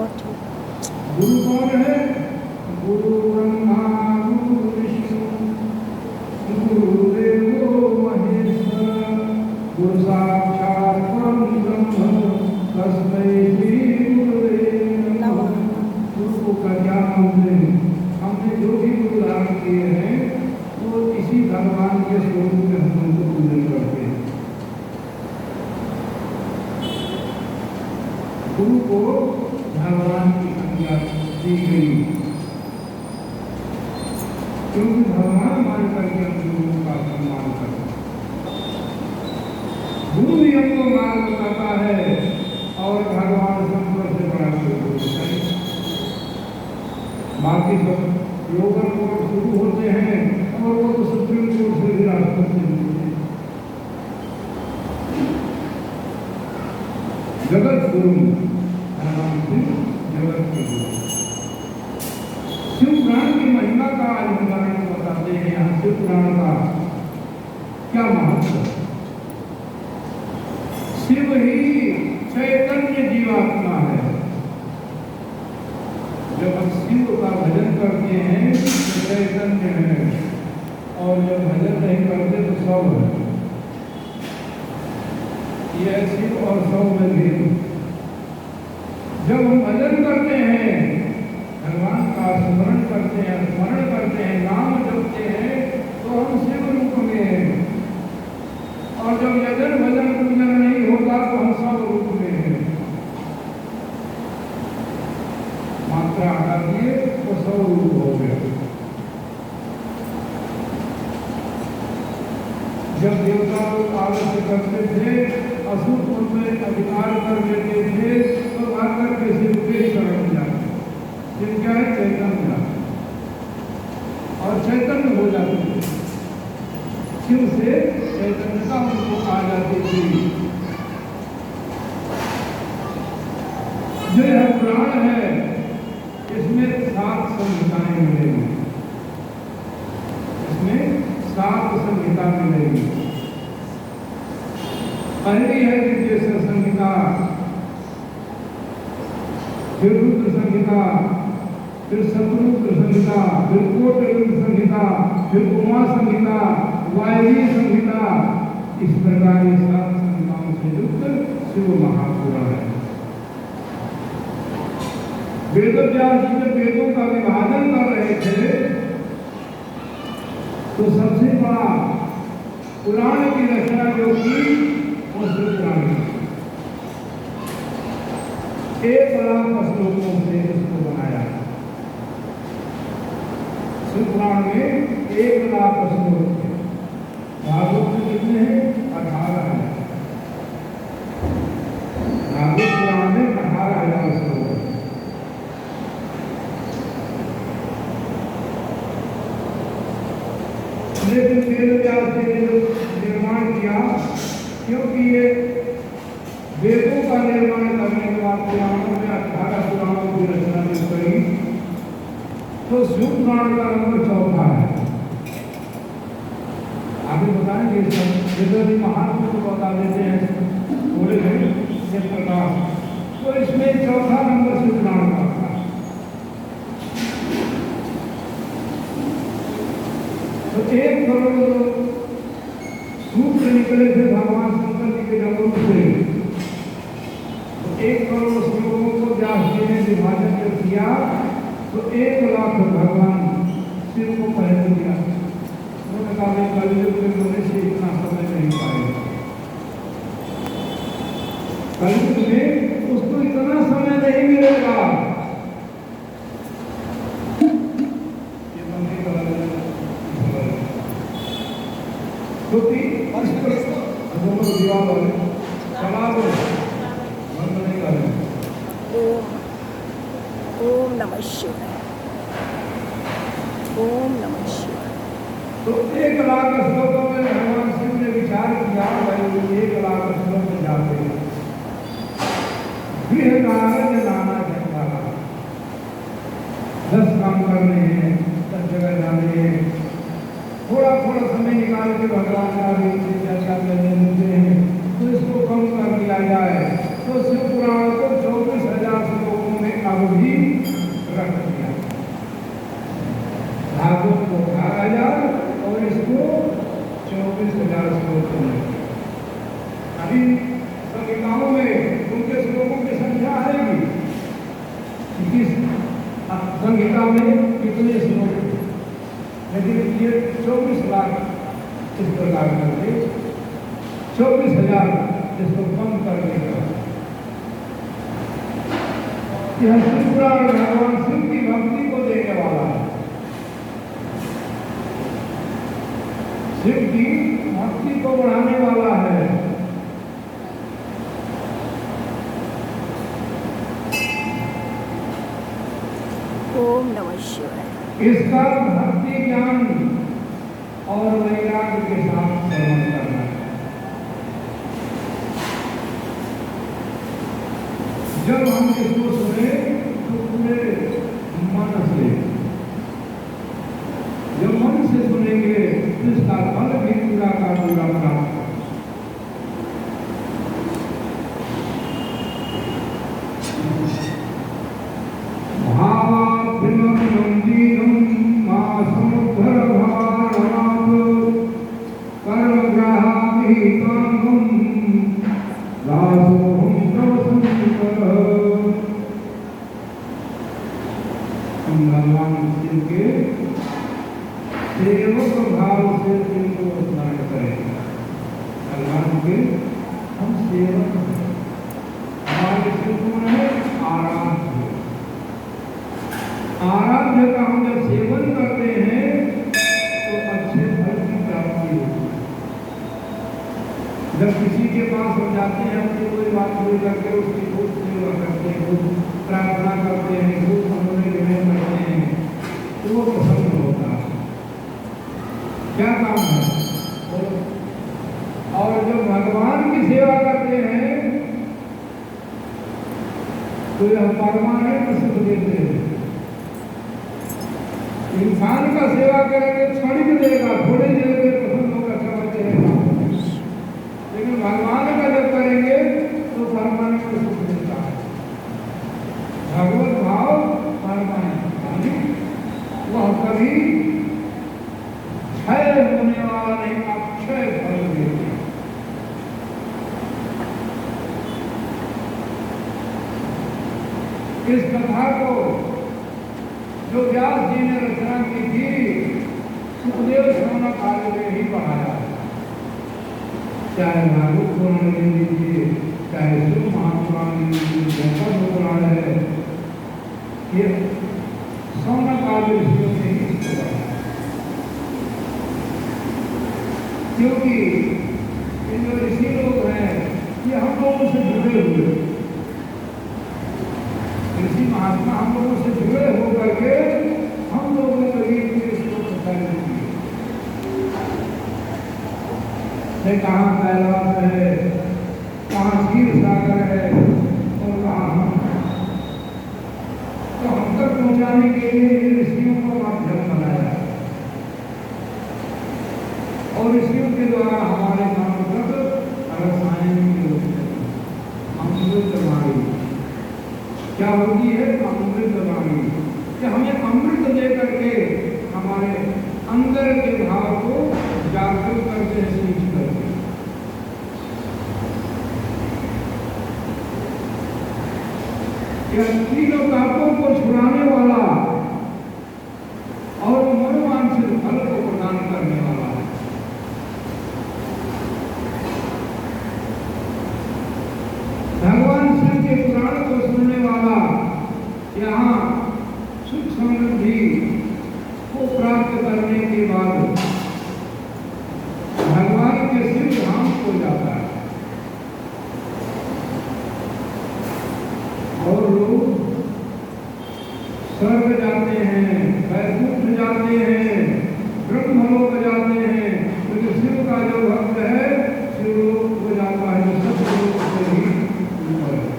गुरु कौन है? गुरु ब्रह्मा गुरु विष्णु गुरुदेवो महेश्वर गुरु साक्षात् परब्रह्म तस्मै श्री गुरुवे नमः। गुरु का क्या नाम है? हमने जो भी गुरु धारण किए हैं वो इसी भगवान के स्वरूप में हम उनको पूजन करते हैं। गुरु को भगवान की संज्ञा दी गई क्योंकि भगवान मान करके हम गुरु का सम्मान करते हैं। गुरु ही हमको मार्ग बताता है और भगवान संपर से बड़ा कोई है। बाकी सब योगन कोर्ट शुरू होते हैं और वो तो सुप्रीम कोर्ट से भी राष्ट्रपति होते हैं। जगत गुरु जगत के गुरु शिव पुराण की महिमा का उदाहरण बताते हैं। यहाँ शिव पुराण का क्या महत्व है? शिव ही चैतन्य जीवात्मा है। जब हम शिव का भजन करते हैं तो चैतन्य है और जब भजन नहीं करते तो सब है। यह शिव और सब में भेद। जब हम भजन करते हैं भगवान का स्मरण करते हैं नाम जपते हैं तो हम शिव रूप में हैं और जब यजन भजन पूजन नहीं होता तो हम सब रूप में हैं। मात्रा हटा दिए तो सब रूप हो गया। जब देवता लोग आलस्य करते थे असुर में अधिकार कर लेते थे तो आकर के शिव के शरण जाते। शिव क्या है? चैतन्य और चैतन्य हो जाते थे। शिव से चैतन्यता उनको आ जाती थी। जो यह पुराण है इसमें 7 संहिताएं मिलेंगी। इसमें 7 संहिता मिलेगी। पहली है विद्वेश्वर संहिता, फिर रुद्र संहिता, फिर शत्रुद्र संहिता, फिर कोटरुद्र संहिता, फिर उमा संहिता, वायवी संहिता। इस प्रकार ये 7 संहिताओं से युक्त शिव महापुराण है। वेदव्यास जी जब वेदों का विभाजन कर रहे थे तो सबसे बड़ा पुराण की रचना जो की वो शिव पुराण है। 1 लाख श्लोकों से इसको बनाया। शिव पुराण में 1 लाख श्लोक है। भागवत में कितने हैं? 18,000। भागवत पुराण में 18,000 श्लोक है। लेकिन वेदव्यास जी ने निर्माण किया क्योंकि ये वेदों का निर्माण करने के बाद पुराणों में 18 पुराणों की रचना जो करी तो शिव पुराण का नंबर 4था है। आगे बताएंगे सब महात्मा को बता देते हैं थोड़े ये प्रकार। तो इसमें 4था नंबर शिव पुराण का था। तो 1 करोड़ सूत्र निकले थे भगवान शंकर जी के जन्म से। 1 करोड़ श्लोकों को व्यास जी ने विभाजन जब किया तो 1 लाख भगवान शिव को पहले दिया। उन्होंने कहा मैं कलयुग में मनुष्य इतना समय नहीं पाएगा। कलयुग में उसको इतना समय नहीं मिलेगा। ओम नमः शिवाय। ओम नमः शिवाय। तो 1 लाख श्लोकों में भगवान शिव ने विचार किया भाई 1 लाख श्लोक में जाते हैं। गृह नारद नाना जगह 10 काम करने हैं, 10 जगह जाने हैं। थोड़ा थोड़ा समय निकाल के भगवान का चर्चा करने देते हैं तो इसको कम कर दिया जाए। तो शिव पुराण को 24,000 श्लोकों में को भी रख दिया। भागवत को 18,000 और इसको 24,000 श्लोक में। अभी संहिताओं में उनके श्लोकों की संख्या आएगी, किस संहिता में कितने श्लोक, लेकिन ये 24 लाख इस प्रकार करके 24,000 इसको कम करने का यह शिवपुराण भगवान शिव की भक्ति को देने वाला है। शिव की भक्ति को बढ़ाने वाला है। ओम नमः शिवाय। इसका भक्ति ज्ञान और वैराग्य के साथ श्रवण करना है। जब हम इसको सुने तो पूरे मन से, जब मन से सुनेंगे तो इसका फल भी पूरा का पूरा प्राप्त है। भगवान शिव के सेवक भाव से इनको स्मरण करेंगे। भगवान के हम सेवक हैं, हमारे शिव कौन है? आराध्य। आराध्य का हम जब सेवन करते हैं तो अच्छे फल की प्राप्ति होती है। जब किसी के पास हम जाते हैं, अपनी कोई बात पूरी करके उसकी खूब सेवा करते हैं, खूब प्रार्थना करते हैं, खूब समझने ग्रहण करते हैं, तो वो प्रसन्न होता है। क्या काम है? और जब भगवान की सेवा करते हैं तो यह परमानेंट सुख देते हैं। इंसान का सेवा करेंगे क्षणिक देगा, थोड़ी देर में प्रसन्न होकर समझते रहेगा, लेकिन भगवान का जब करेंगे तो परमानेंट सुख मिलता है। भगवत भाव परमानेंट, वह कभी क्षय होने वाला नहीं, अक्षय फल देते हैं। इस कथा को जो व्यास जी ने रचना की थी, सुखदेव शौनक काल में ही पढ़ाया। चाहे भागवत पुराण ले लीजिए, चाहे शिव महापुराण ले लीजिए, जैसा पुराण है, ये शौनक काल ऋषियों ने ही इसको पढ़ाया। क्योंकि इन जो ऋषि लोग हैं ये हम लोगों से जुड़े हुए, ऋषि महात्मा हम लोगों से जुड़े होकर के हम लोगों को इसको बताया कहाँ कैलाश है, कहाँ क्षीर सागर है और कहाँ हम, तो हम तक पहुँचाने के लिए ऋषियों को माध्यम बनाया और ऋषियों के द्वारा हमारे काम तक रसायन की अमृतवाणी क्या होती है? अमृतवाणी, कि हमें अमृत दे करके हमारे अंदर के भाव को जागरूक करते हैं, सीख करके। यह तीनों पापों को छुड़ाने वाला और मनोवांछित फल को प्रदान करने वाला है। भगवान शिव के पुराण को सुनने वाला यहाँ सुख समृद्धि को प्राप्त करने के बाद भगवान के शिव धाम को जाता है और लोग स्वर्ग जाते हैं, वैकुंठ जाते हैं, ब्रह्मलोक जाते हैं। क्योंकि शिव का जो भक्त है शिवलोक को जाता है, जो सत्य से ही ऊपर है।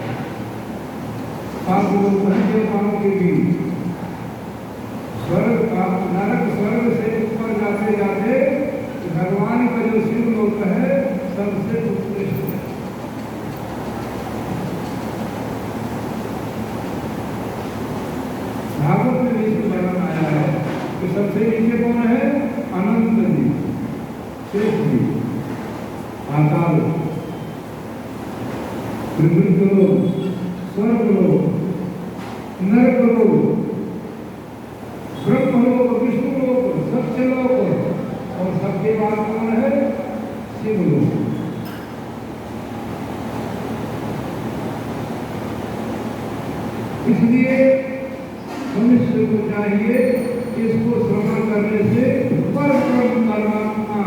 देवताओं के भी स्वर्ग का नरक स्वर्ग से ऊपर जाते जाते भगवान का जो शिवलोक है सबसे उत्कृष्ट है। भागवत में भी इसका वर्णन आया है कि सबसे नीचे कौन है? अनंत जी, शेष जी, पाताल, त्रिभुवन, स्वर्गलोक, नरकलोक, ब्रह्मलोक, विष्णुलोक, सत्यलोक, और सबके बाद कौन है? शिवलोक। इसलिए मनुष्य को चाहिए इसको श्रवण करने से परम परमात्मा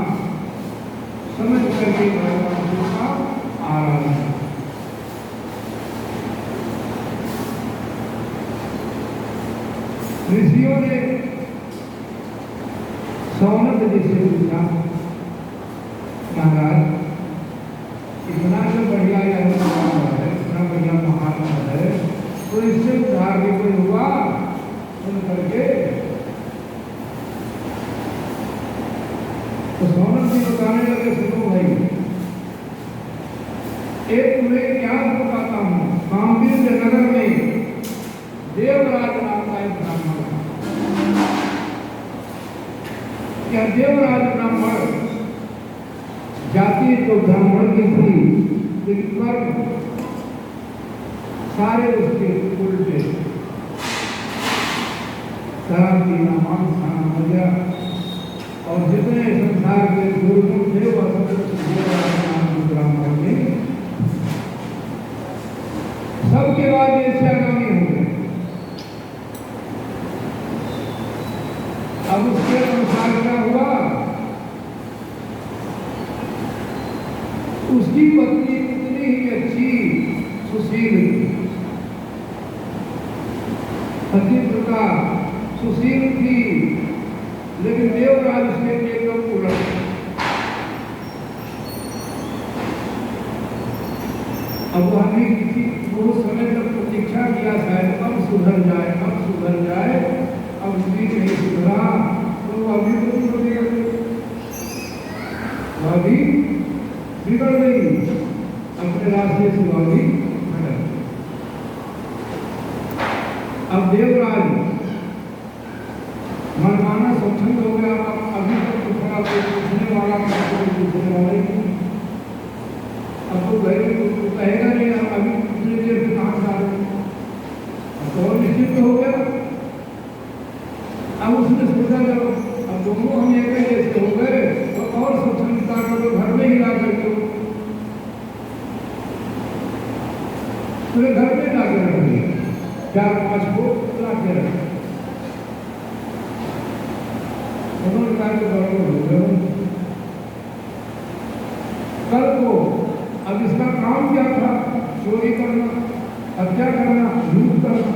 समझ करके भगवान का आराधना। ऋषियों ने सौनक जी से पूछा, महाराज इतना जो बढ़िया यह है, इतना बढ़िया महात्मा है, तो इससे उद्धार भी कोई हुआ? सुन करके तो सौनक जी बताने लगे, सुनो भाई, एक तुम्हें क्या बताता हूँ। काम्बिल्य नगर में देवराज नाम का एक ब्राह्मण था। क्या देवराज ब्राह्मण जाति तो ब्राह्मण की थी, लेकिन कर्म सारे उसके उल्टे, शराब पीना, मांस खाना वगैरह, और जितने संसार के दुर्गुण थे वह सब ब्राह्मण में सबके बाद वेश्यागामी हो गए। अब उसके अनुसार क्या हुआ? उसकी पत्नी इतनी ही अच्छी सुशील थी, पतिव्रता सुशील थी, लेकिन देवराज उसके एकदम उलट। अब वह किसी बहुत समय तक प्रतीक्षा किया, शायद अब सुधर जाए, अब सुधर जाए। अब स्त्री नहीं सुधरा तो अभी तो बिगड़ गई, अपने रास्ते से वह भी भटक। अब देवराज मनमाना स्वच्छंद हो गया। अभी तक तो थोड़ा कोई पूछने वाला, कोई पूछने वाला ही नहीं। अब तो घर में तो कहेगा नहीं, अभी कितनी देर से कहाँ जा रहे हैं। अब तो और निश्चित हो गया। अब उसने सोचा जब अब दोनों हम एक जैसे हो गए तो और स्वच्छंदता को तो घर में ही ला करके पूरे घर में ला कर रख दिया, 4-5 को ला के रख। उन्होंने कहा कि बराबर हो गए। कल को अब इसका काम क्या था? चोरी करना, हत्या करना, लूट करना।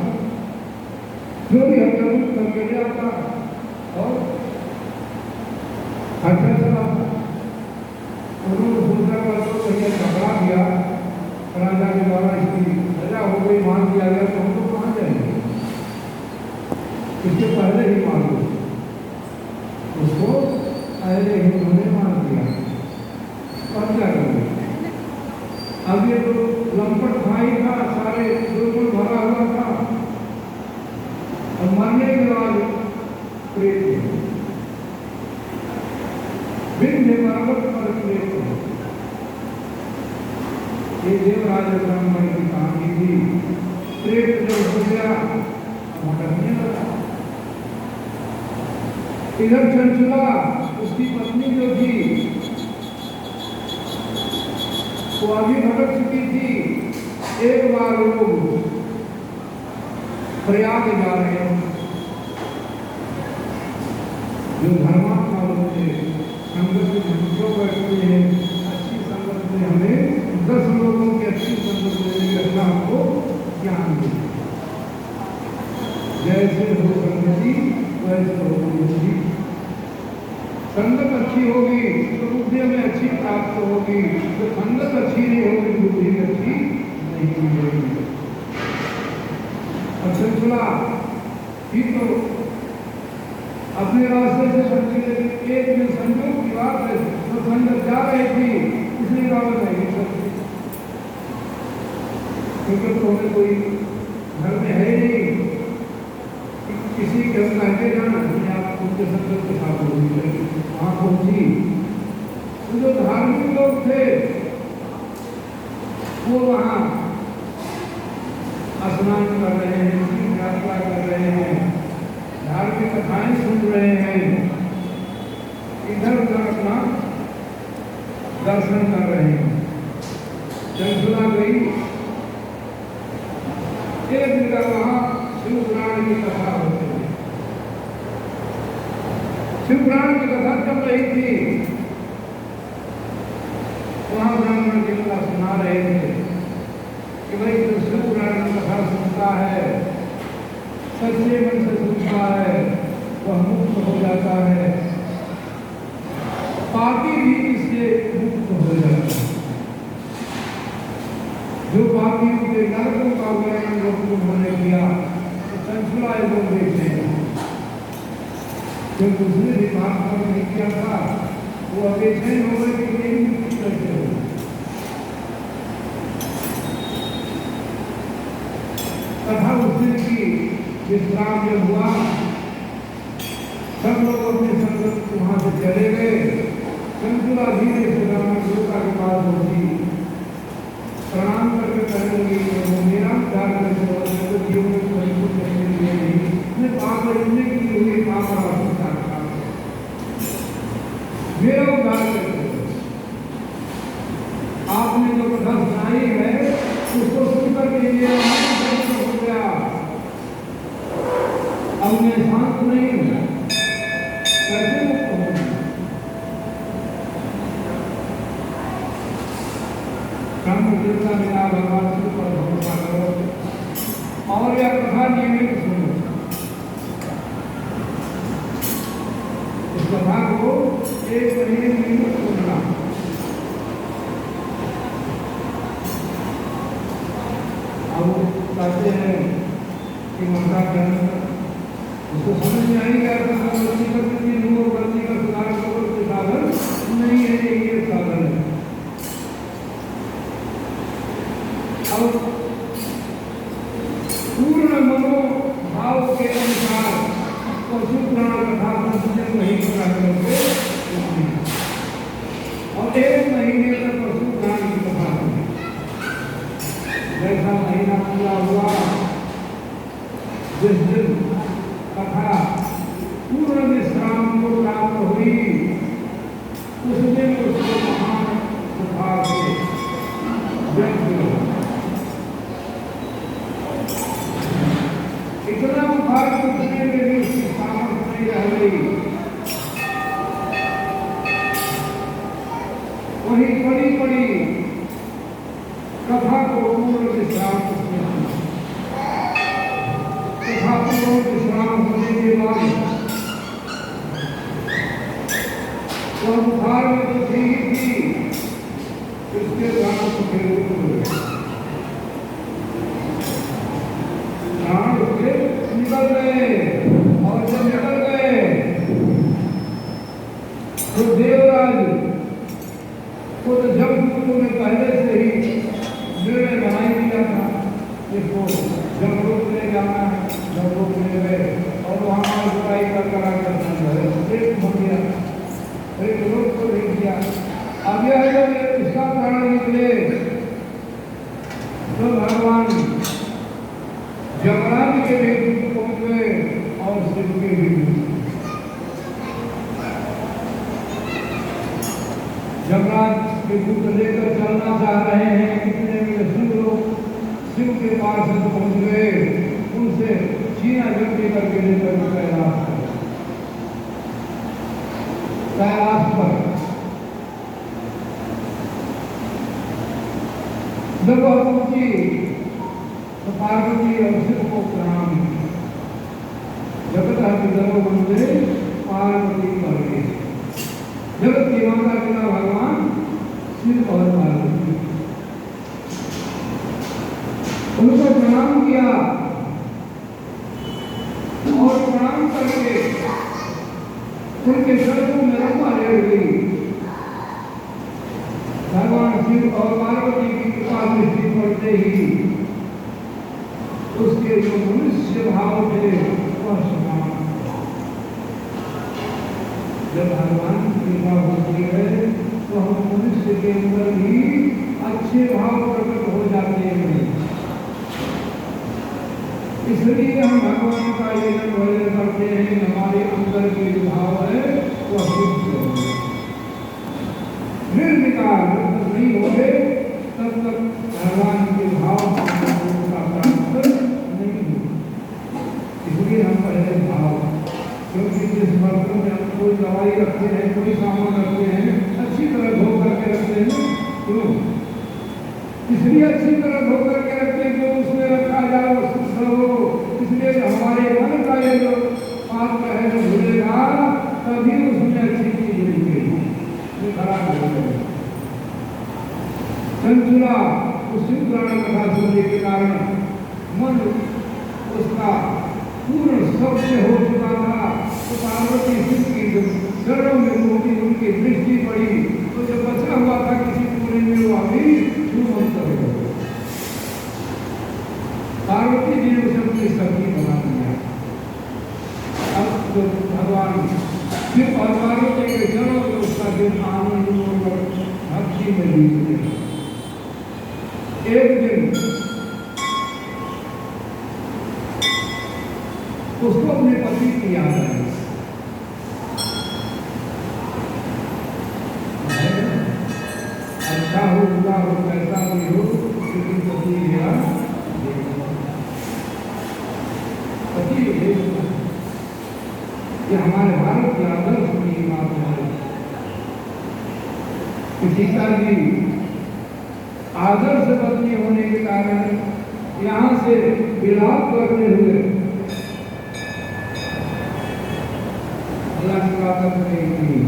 चोरी हत्या लूट करके ले आता और खर्चा चलाता। उन्होंने सोचा कर तो कहीं झगड़ा गया राजा के द्वारा, इसकी सजा हो गई, मान दिया गया, तो हम तो कहाँ जाएंगे? इसके पहले ही मान दो उसको, पहले ही उन्होंने मान दिया और क्या करेंगे? अब ये तो लंपट भाई था, सारे बिल्कुल भरा हुआ था, और मरने के बाद प्रेत बिन बराबर पर प्रेत। ये देवराज ब्राह्मण की कहानी थी। प्रेत जब हो गया भटकने लगा। इधर चंचला उसकी पत्नी जो थी वो अभी भटक चुकी थी। एक बार लोग प्रयाग जा रहे हैं, जो धर्मात्मा लोग थे, संगत में जो बैठते हैं, अच्छी संगत में हमें 10 लोगों की अच्छी संगत लेने के अल्लाह हमको ज्ञान दे। जैसे हो संगति वैसे हो बुद्धि। संगत अच्छी होगी तो बुद्धि में अच्छी प्राप्त होगी, तो संगत अच्छी नहीं होगी बुद्धि अच्छी नहीं मिलेगी। और चंचला ही तो अपने रास्ते से चलती रही। एक दिन संयोग की बात है, तो संगत जा रही थी, इसलिए रावत नहीं चलती, क्योंकि तो हमें कोई घर में है नहीं। हम कहते जाना कि आप उनके संगत के साथ होगी वहाँ पहुंची। तो जो धार्मिक लोग थे वो वहाँ स्नान कर रहे हैं, तीर्थ यात्रा कर रहे हैं, धार्मिक कथाएं सुन रहे हैं, इधर उधर अपना दर्शन कर रहे हैं। चंचला गई, एक दिन का वहाँ शिव पुराण की कथा होती है। शिव पुराण की कथा चल रही थी, वहाँ ब्राह्मण जी का सुना रहे थे कि भाई जो शिव पुराण की कथा सुनता है, सच्चे मन से सुनता है, वह मुक्त हो जाता है, पापी भी इससे मुक्त हो जाता है। जो पापियों के नरकों का वर्णन लोगों उन्होंने किया तो चंचला लोग देखते हैं, क्योंकि उसने भी महात्मा नहीं किया था, वो अपेक्षाएं हो गए कि मेरी मुक्ति कैसे हो। कथा उस दिन की विश्राम जब हुआ, सब लोग अपने संगत वहां से चले गए। चंचला धीरे से ब्राह्मण देवता के पास पहुंची, प्रणाम करके कहने लगी मेरा प्यार करके जीवन में परिपूर्ण करने के लिए नहीं, मैं पाप करने के लिए पाप का मेरा उद्धार करके आपने जो कथा सुनाई है उसको सुनकर के लिए हो गया। अब मैं शांत नहीं हूँ, कैसे मुक्त हूँ? देवता मिला भगवान शिव पर भरोसा करो और यह कथा नियमित सुनो। इस कथा को एक महीने नियमित सुनना। अब कहते हैं कि माता के अंदर उसको समझ में आई क्या गलती का सुधार करो के साधन नहीं है, ये साधन है। पूर्ण मनोभाव के अनुसार पशु पुराण कथा संस्कृत नहीं पूरा करके और एक महीने तक पशु पुराण की कथा हुई। जैसा महीना पूरा हुआ, जिस दिन कथा पूर्ण विश्राम को प्राप्त हुई, उस दिन उसको महान सुखार से इतना बुखार कुछ में भी उसकी सामर्थ्य नहीं रह गई। वही पड़ी पड़ी कथा को पूर्ण विश्राम कथा पूर्ण विश्राम होने के बाद वह बुखार में तो थी ही थी, इसके प्राण सुखेरु हुए, निकल गए और जब निकल गए तो देवराज को तो जब ने पहले से ही निर्णय बना ही दिया था, इसको जमलोक ले जाना है। जमलोक ले गए और वहाँ बुराई कर करा कर एक हो गया, एक लोग को ले दिया। अब यह जब इसका प्राण निकले तो भगवान जमराज के भी पहुंच गए और शिव के भी। जमराज के दूत लेकर चलना चाह रहे हैं, कितने में शिव लोग शिव के पास पहुंच गए, उनसे छीना झपटी करके लेकर कैलाश पर जब वह पहुंची तो पार्वती और शिव को प्रणाम। जगत हर बंदे पार्वती कर जगत की माता पिता भगवान शिव और पार्वती, उनको प्रणाम किया और प्रणाम करके उनके चरणों में रखा लेट गई। भगवान शिव और पार्वती की कृपा दृष्टि पड़ते ही उसके जो मनुष्य भाव थे वह समान कृपा होती है तो हम मनुष्य के अंदर भी अच्छे भाव प्रकट हो जाते हैं। इसलिए हम भगवान का ये भजन करते हैं, हमारे अंदर के जो भाव है वह शुद्ध हो गए, निर्विकार जब तक नहीं हो गए तब तक भगवान के भाव का प्राप्त नहीं हो। इसलिए हम पहले भाव, क्योंकि जिस बर्तन में हम कोई दवाई रखते हैं, कोई सामान रखते हैं, अच्छी तरह धो करके रखते हैं, क्यों? इसलिए अच्छी तरह धो करके रखते हैं जो उसमें रखा जाए वो शुद्ध हो। इसलिए हमारे मन का ये जो पात्र है जो धुलेगा तभी उसमें अच्छी चीज निकलेगी, ये खराब हो जाएगा। चंचुला उस पुराण कथा सुनने के कारण मन उसका पूर्ण स्वच्छ हो चुका था। तो पार्वती शिव की चरणों में उनकी दृष्टि पड़ी तो जो बचा हुआ था किसी पूरे में वो अभी छूमंत हो गया। पार्वती जी ने उसे अपनी सखी बना दिया। अब तो भगवान शिव और पार्वती के चरणों में उसका दिन आनंद और भक्ति में बीत गया। एक दिन उसको अपने पति की याद आई। अच्छा हो बुरा हो कैसा भी हो लेकिन पति मेरा पति ये हमारे भारत के आदर्श की बात है। सीता जी आदर्श पत्नी होने के कारण यहाँ से विलाप करते हुए अल्लाह की बात कर रही थी।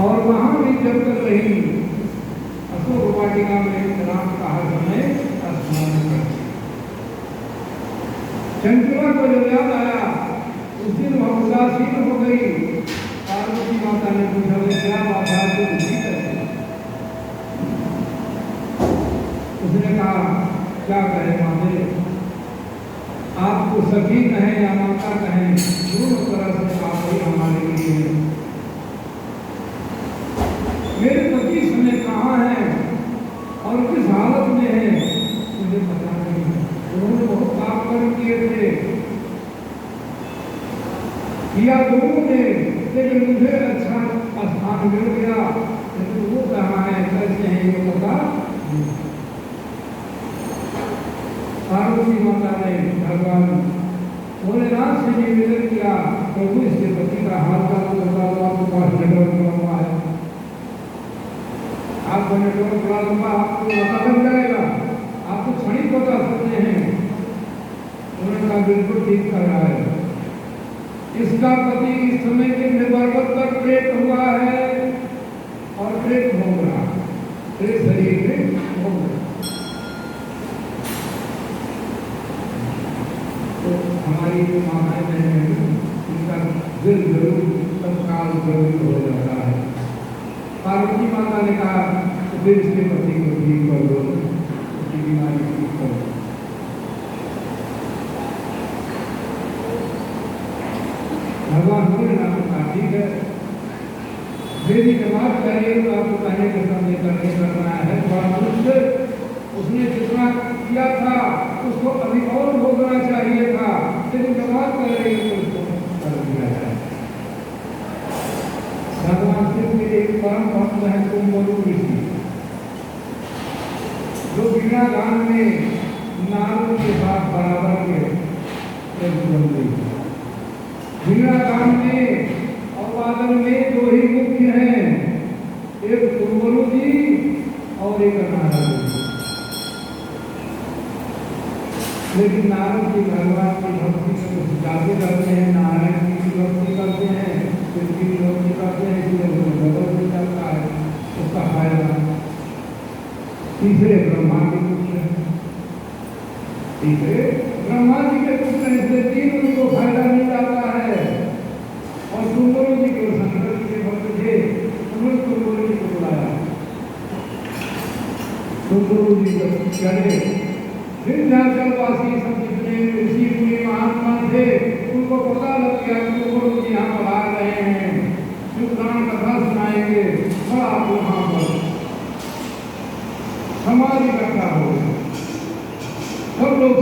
और वहां भी जब तक रही अशोक वाटिका में राम का हर समय स्मरण करती। चंचला को जब याद आया उस दिन वह उदासीन हो गई। पार्वती माता ने पूछा क्या बात है तो उसी कैसे? उसने कहा क्या कहे माते, आपको सखी कहें या माता कहें, दोनों तरह से आप ही हमारे लिए। मेरे पति समय कहाँ है और किस हालत में है मुझे पता नहीं। उन्होंने बहुत पाप कर्म किए थे, किया दोनों ने, लेकिन मुझे अच्छा स्थान मिल गया, लेकिन वो कहाँ है कैसे है ये पता। पार्वती माता ने भगवान भोलेनाथ से निवेदन किया, प्रभु इसके पति का हाल चाल बता दो, आपके पास नेटवर्क लंबा है, आपका नेटवर्क बड़ा लंबा, आपको पता लग जाएगा, आपको क्षणिक बता सकते हैं। उन्होंने कहा बिल्कुल ठीक कर रहा है, इसका पति इस समय के पर्वत पर प्रेत हुआ है और प्रेत भोग रहा है, प्रेत शरीर में भोग रहा। तो हमारी जो माताएं बहनें हैं उनका दिल जरूर तत्काल जरूर हो जाता है। पार्वती माता ने कहा तो फिर इसके पति को ठीक कर दो, उसकी बीमारी ठीक कर दो। भगवान भोलेनाथ का ठीक है, देवी के बात करिए तो आपको कहने के समय करने करना है। बड़ा मनुष्य उसने जितना किया था उसको अभी और भोगना चाहिए था, लेकिन जवाब कर रही है तो उसको कर दिया जाए। भगवान शिव के एक परम भक्त है कुंभरू ऋषि, जो बिना गान में नारों के साथ बराबर के बिना गान में और वादन में दो ही मुख्य हैं, एक कुंभरू जी और एक नारद जी। लेकिन नारद जी भगवान की भक्ति में कुछ ज्यादा करते हैं, नारायण जी की भक्ति करते हैं, शिव जी की भक्ति करते हैं, इसलिए बदल भी चलता है उसका फायदा। तीसरे ब्रह्मा के पुत्र हैं, तीसरे ब्रह्मा जी के पुत्र हैं, इसलिए तीन उनको फायदा मिल जाता है। और कुंभरू जी को शंकर जी के भक्त थे, उन्होंने कुंभरू जी को बुलाया। कुंभरू जी जब चले विंध्याचलवासी सब जितने ऋषि मुनि महात्मा थे उनको पता लग गया कि गुरु जी यहाँ पर आ रहे हैं, शिवपुराण कथा सुनाएंगे। बड़ा वहाँ पर समाधि इकट्ठा हो गया, सब लोग